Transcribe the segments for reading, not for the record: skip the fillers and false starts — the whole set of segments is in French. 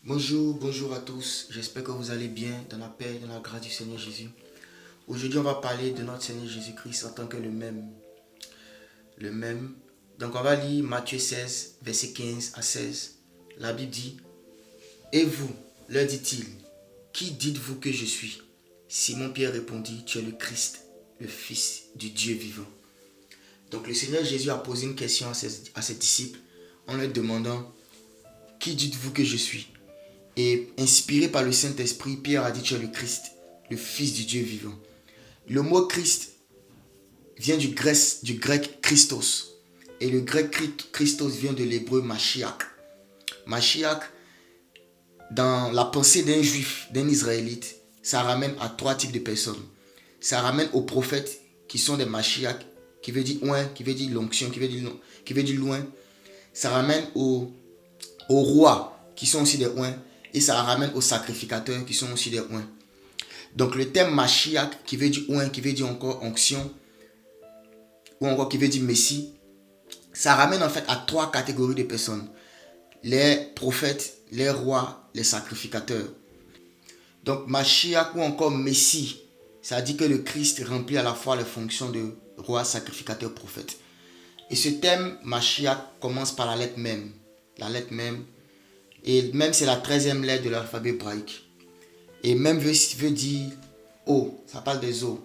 Bonjour à tous. J'espère que vous allez bien dans la paix et dans la grâce du Seigneur Jésus. Aujourd'hui, on va parler de notre Seigneur Jésus-Christ en tant que le même. Le même. Donc, on va lire Matthieu 16, versets 15 à 16. La Bible dit: Et vous, leur dit-il, qui dites-vous que je suis? Simon-Pierre répondit: Tu es le Christ, le Fils du Dieu vivant. Donc, le Seigneur Jésus a posé une question à ses disciples en leur demandant: Qui dites-vous que je suis? Et inspiré par le Saint-Esprit, Pierre a dit: Tu es le Christ, le Fils du Dieu vivant. Le mot Christ vient du grec Christos. Et le grec Christos vient de l'hébreu Mashiach. Mashiach, dans la pensée d'un juif, d'un israélite, ça ramène à trois types de personnes. Ça ramène aux prophètes qui sont des Mashiach, qui veut dire oint, qui veut dire l'onction, qui veut dire loin. Ça ramène aux rois, qui sont aussi des oints. Et ça ramène aux sacrificateurs, qui sont aussi des oints. Donc le terme Mashiach, qui veut dire oint, qui veut dire encore onction, ou encore qui veut dire Messie, ça ramène en fait à trois catégories de personnes: les prophètes, les rois, les sacrificateurs. Donc Mashiach ou encore Messie, ça dit que le Christ remplit à la fois les fonctions de roi, sacrificateur, prophète. Et ce terme Mashiach commence par la lettre même. La lettre même. Et même c'est la 13e lettre de l'alphabet hébraïque. Et même veut dire eau. Ça parle des eaux.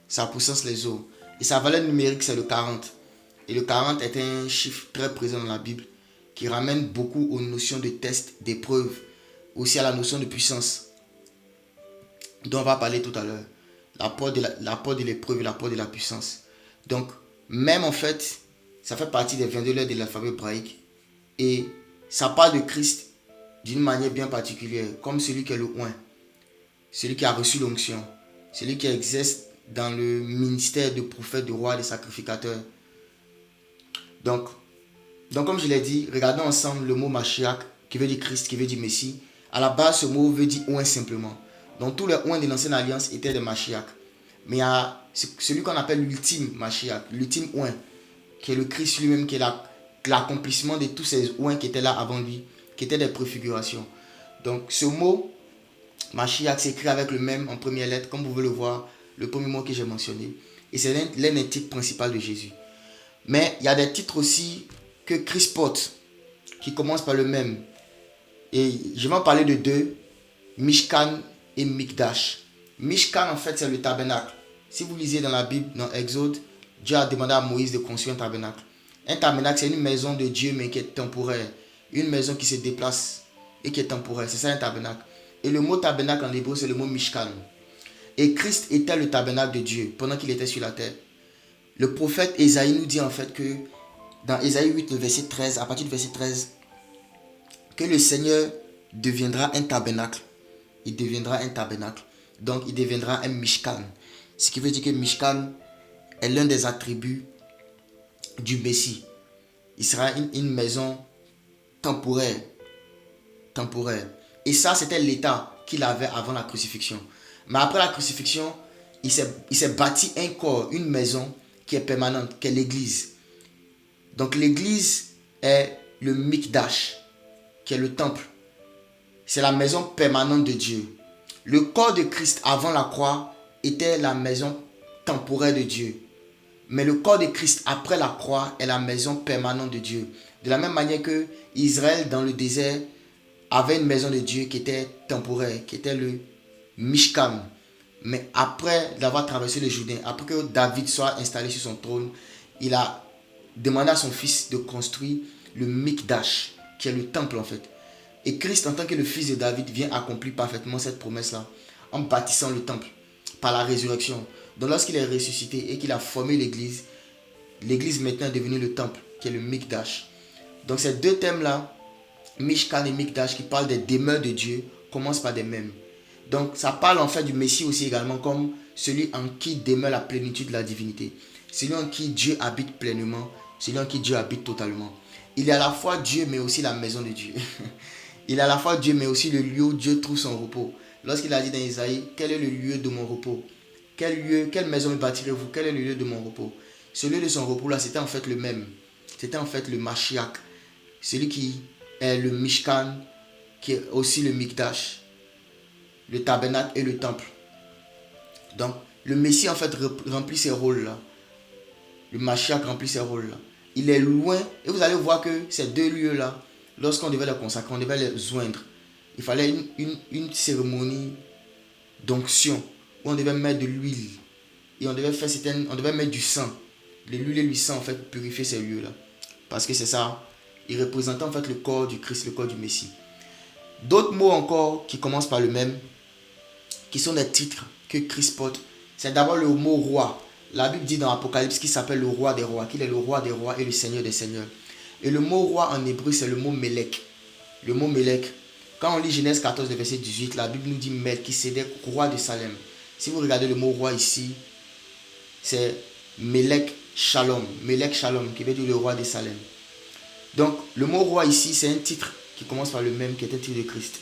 Ça poussance les eaux. Et sa valeur numérique, c'est le 40. Et le 40 est un chiffre très présent dans la Bible qui ramène beaucoup aux notions de test, d'épreuve, aussi à la notion de puissance, dont on va parler tout à l'heure. L'apport de l'épreuve et l'apport de la puissance. Donc, même en fait, ça fait partie des 22 lettres de l'alphabet hébraïque. Et ça parle de Christ d'une manière bien particulière, comme celui qui est le oint, celui qui a reçu l'onction, celui qui exerce dans le ministère de prophète, de roi, de sacrificateur. Donc comme je l'ai dit, regardons ensemble le mot Mashiach, qui veut dire Christ, qui veut dire Messie. À la base, ce mot veut dire oint simplement. Donc tous les oints de l'ancienne alliance étaient des Mashiach. Mais il y a celui qu'on appelle l'ultime Mashiach, l'ultime oint, qui est le Christ lui-même, qui est l'accomplissement de tous ces oints qui étaient là avant lui, qui étaient des préfigurations. Donc ce mot Mashiach s'écrit avec le même en première lettre, comme vous pouvez le voir, le premier mot que j'ai mentionné. Et c'est l'un des titres principaux de Jésus. Mais il y a des titres aussi que Christ porte, qui commencent par le même. Et je vais en parler de deux: Mishkan et Mikdash. Mishkan, en fait, c'est le tabernacle. Si vous lisez dans la Bible, dans Exode, Dieu a demandé à Moïse de construire un tabernacle. Un tabernacle, c'est une maison de Dieu, mais qui est temporaire. Une maison qui se déplace et qui est temporaire. C'est ça un tabernacle. Et le mot tabernacle en hébreu, c'est le mot Mishkan. Et Christ était le tabernacle de Dieu pendant qu'il était sur la terre. Le prophète Ésaïe nous dit en fait que dans Ésaïe 8, le verset 13, à partir du verset 13, que le Seigneur deviendra un tabernacle. Il deviendra un tabernacle. Donc il deviendra un Mishkan. Ce qui veut dire que Mishkan est l'un des attributs du Messie. Il sera une maison temporaire. Temporaire. Et ça, c'était l'état qu'il avait avant la crucifixion. Mais après la crucifixion, il s'est bâti un corps, une maison qui est permanente, qui est l'église. Donc l'église est le Mikdash, qui est le temple. C'est la maison permanente de Dieu. Le corps de Christ avant la croix était la maison temporaire de Dieu. Mais le corps de Christ après la croix est la maison permanente de Dieu. De la même manière que Israël dans le désert avait une maison de Dieu qui était temporaire, qui était le Mishkan. Mais après d'avoir traversé le Jourdain, après que David soit installé sur son trône, il a demandé à son fils de construire le Mikdash, qui est le temple en fait. Et Christ, en tant que le fils de David, vient accomplir parfaitement cette promesse-là en bâtissant le temple par la résurrection. Donc lorsqu'il est ressuscité et qu'il a formé l'église, l'église maintenant est devenue le temple, qui est le Mikdash. Donc ces deux thèmes-là, Mishkan et Mikdash, qui parlent des demeures de Dieu, commencent par des mêmes. Donc ça parle en fait du Messie aussi également comme celui en qui demeure la plénitude de la divinité. Celui en qui Dieu habite pleinement, celui en qui Dieu habite totalement. Il est à la fois Dieu mais aussi la maison de Dieu. Il est à la fois Dieu mais aussi le lieu où Dieu trouve son repos. Lorsqu'il a dit dans Isaïe, quel est le lieu de mon repos? Quelle maison me bâtirez-vous? Quel est le lieu de mon repos? Ce lieu de son repos là, c'était en fait le même. C'était en fait le Mashiach. Celui qui est le Mishkan, qui est aussi le Mikdash, le tabernacle et le temple. Donc, le Messie en fait remplit ces rôles-là. Le Mashiach remplit ces rôles-là. Il est loin, et vous allez voir que ces deux lieux-là, lorsqu'on devait les consacrer, on devait les joindre. Il fallait une cérémonie d'onction, où on devait mettre de l'huile, et on devait mettre du sang. L'huile et le sang en fait pour purifier ces lieux-là. Parce que c'est ça, il représentait en fait le corps du Christ, le corps du Messie. D'autres mots encore qui commencent par le même, qui sont des titres que Christ porte. C'est d'abord le mot roi. La Bible dit dans Apocalypse qu'il s'appelle le roi des rois, qu'il est le roi des rois et le seigneur des seigneurs. Et le mot roi en hébreu, c'est le mot Melech. Le mot Melech, quand on lit Genèse 14, verset 18, la Bible nous dit Melchisédek, roi de Salem. Si vous regardez le mot roi ici, c'est Melech Shalom. Melech Shalom, qui veut dire le roi de Salem. Donc, le mot roi ici, c'est un titre qui commence par le même, qui est un titre de Christ.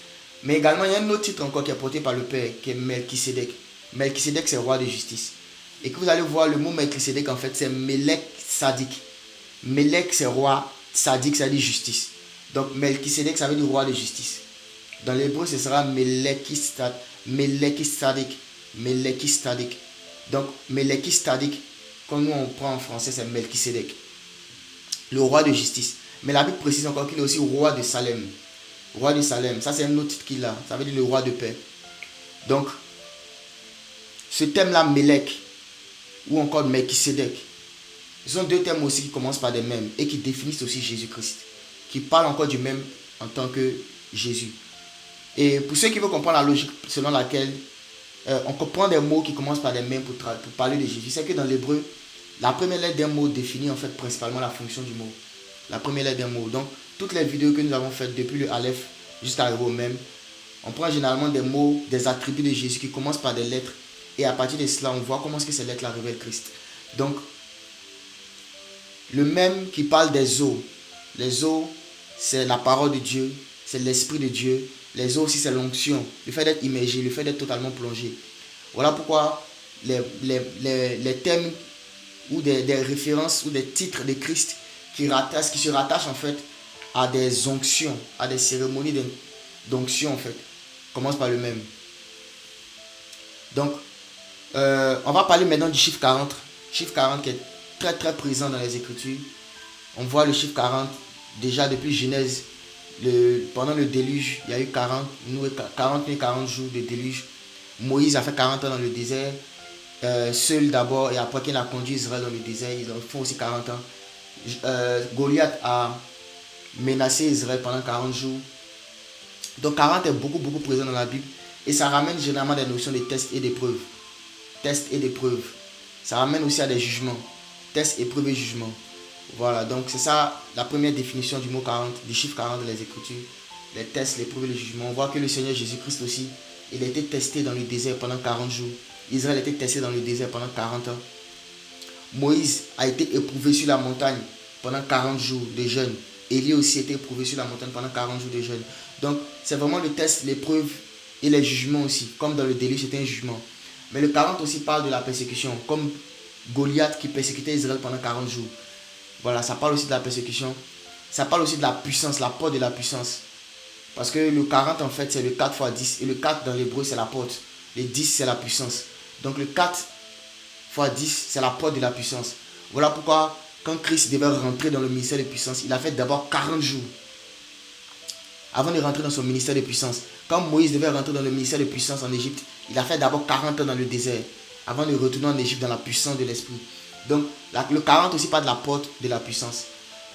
Mais également, il y a un autre titre encore qui est porté par le Père, qui est Melchisédek. Melchisédek, c'est roi de justice. Et que vous allez voir, le mot Melchisédek, en fait, c'est Melech Sadik. Melech, c'est roi, Sadik, ça veut dire justice. Donc, Melchisédek, ça veut dire roi de justice. Dans l'hébreu, ce sera Melechistadik. Melechistadik. Donc, Melechistadik, comme nous on prend en français, c'est Melchisédek. Le roi de justice. Mais la Bible précise encore qu'il est aussi roi de Salem. Roi de Salem, ça c'est un autre titre qu'il a. Ça veut dire le roi de paix. Donc, ce thème-là, Melech, ou encore Melchisédek, ce sont deux thèmes aussi qui commencent par des mêmes et qui définissent aussi Jésus-Christ, qui parlent encore du même en tant que Jésus. Et pour ceux qui veulent comprendre la logique selon laquelle on comprend des mots qui commencent par des mêmes pour parler de Jésus, c'est que dans l'hébreu, la première lettre d'un mot définit en fait principalement la fonction du mot. La première lettre d'un mot. Donc, toutes les vidéos que nous avons faites depuis le Aleph jusqu'à arriver au même, on prend généralement des mots, des attributs de Jésus qui commencent par des lettres. Et à partir de cela, on voit comment est-ce que ces lettres-là révèlent Christ. Donc, le même qui parle des eaux. Les eaux, c'est la parole de Dieu, c'est l'Esprit de Dieu. Les eaux aussi, c'est l'onction, le fait d'être immergé, le fait d'être totalement plongé. Voilà pourquoi les thèmes ou des références ou des titres de Christ qui se rattachent en fait à des onctions, à des cérémonies d'onction en fait, commencent par le même. Donc, on va parler maintenant du chiffre 40. Chiffre 40 qui est très très présent dans les Écritures. On voit le chiffre 40 déjà depuis Genèse. Pendant le déluge, il y a eu 40 jours de déluge. Moïse a fait 40 ans dans le désert, seul d'abord, et après qu'il a conduit Israël dans le désert, ils en font aussi 40 ans. Goliath a menacé Israël pendant 40 jours. Donc 40 est beaucoup beaucoup présent dans la Bible. Et ça ramène généralement des notions de tests et d'épreuves. Tests et d'épreuves. Ça ramène aussi à des jugements. Tests, épreuves et jugements. Voilà, donc c'est ça la première définition du mot 40, du chiffre 40 dans les Écritures. Les tests, les épreuves et les jugements. On voit que le Seigneur Jésus-Christ aussi, il a été testé dans le désert pendant 40 jours. Israël a été testé dans le désert pendant 40 ans. Moïse a été éprouvé sur la montagne pendant 40 jours de jeûne. Élie aussi a été éprouvé sur la montagne pendant 40 jours de jeûne. Donc c'est vraiment le test, l'épreuve et les jugements aussi. Comme dans le déluge, c'était un jugement. Mais le 40 aussi parle de la persécution. Comme Goliath qui persécutait Israël pendant 40 jours. Voilà, ça parle aussi de la persécution. Ça parle aussi de la puissance, la porte de la puissance. Parce que le 40 en fait c'est le 4 fois 10. Et le 4 dans l'hébreu c'est la porte. Le 10 c'est la puissance. Donc le 4 fois 10 c'est la porte de la puissance. Voilà pourquoi quand Christ devait rentrer dans le ministère de puissance, il a fait d'abord 40 jours. Avant de rentrer dans son ministère de puissance. Quand Moïse devait rentrer dans le ministère de puissance en Égypte, il a fait d'abord 40 ans dans le désert. Avant de retourner en Égypte dans la puissance de l'esprit. Donc le 40 aussi parle de la porte de la puissance.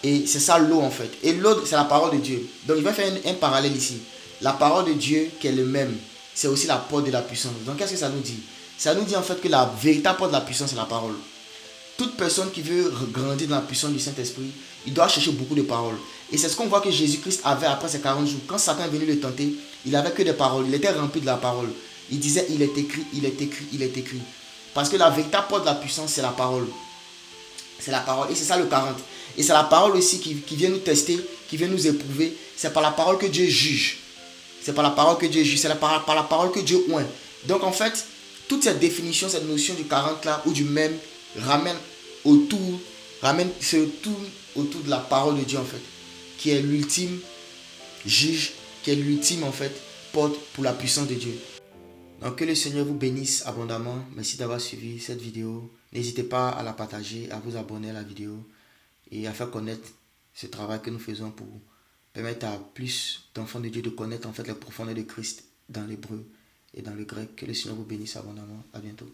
Et c'est ça l'eau en fait. Et l'eau c'est la parole de Dieu. Donc je vais faire un parallèle ici. La parole de Dieu qui est le même, c'est aussi la porte de la puissance. Donc qu'est-ce que ça nous dit? Ça nous dit en fait que la véritable porte de la puissance c'est la parole. Toute personne qui veut grandir dans la puissance du Saint-Esprit, il doit chercher beaucoup de paroles. Et c'est ce qu'on voit que Jésus-Christ avait après ces 40 jours. Quand Satan est venu le tenter, il n'avait que des paroles. Il était rempli de la parole. Il disait il est écrit, il est écrit, il est écrit. Parce que la véritable porte de la puissance c'est la parole. C'est la parole. Et c'est ça le 40. Et c'est la parole aussi qui vient nous tester, qui vient nous éprouver. C'est par la parole que Dieu juge. C'est par la parole que Dieu juge. C'est par la parole que Dieu oint. Donc en fait, toute cette définition, cette notion du 40 là, ou du même, ramène autour de la parole de Dieu en fait. Qui est l'ultime juge qui est l'ultime en fait, porte pour la puissance de Dieu. Donc que le Seigneur vous bénisse abondamment. Merci d'avoir suivi cette vidéo. N'hésitez pas à la partager, à vous abonner à la vidéo et à faire connaître ce travail que nous faisons pour permettre à plus d'enfants de Dieu de connaître en fait les profondeurs de Christ dans l'hébreu et dans le grec. Que le Seigneur vous bénisse abondamment. À bientôt.